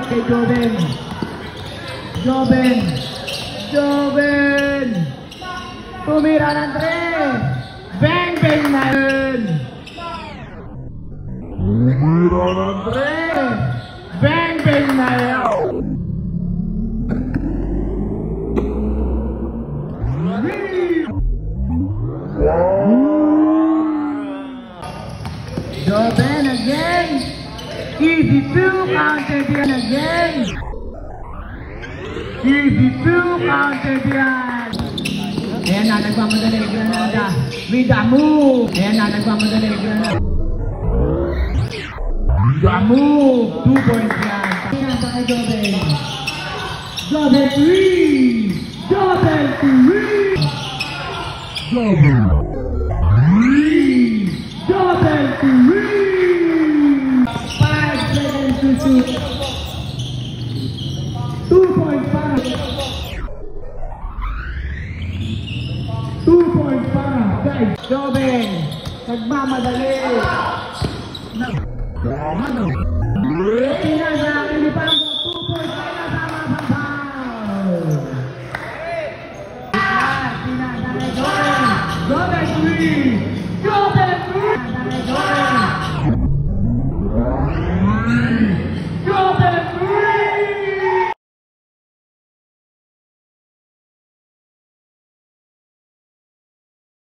ulit kay Joven. Joven! Tumira ng 3! Bang bang na yun! Tumira ng 3! Bang bang na yun! Joven again! Easy 2, counter diyan again! Easy 2, counter diyan! Ayan na, nagmamadali Granada with a move! Ayan na, nagmamadali Granada with a move! 2 points yan! Ayan sa kay Joven! Joven 3! Joven 3! Joven 3! Joven 3! 5 seconds to shoot! 2 points para! 2 points para! Guys, Joven! Nagmamadali! Nagmamadali! Pinasakit ni Pambo! 2 points para sa Masampaw! Pinasakit Joven! Joven 3!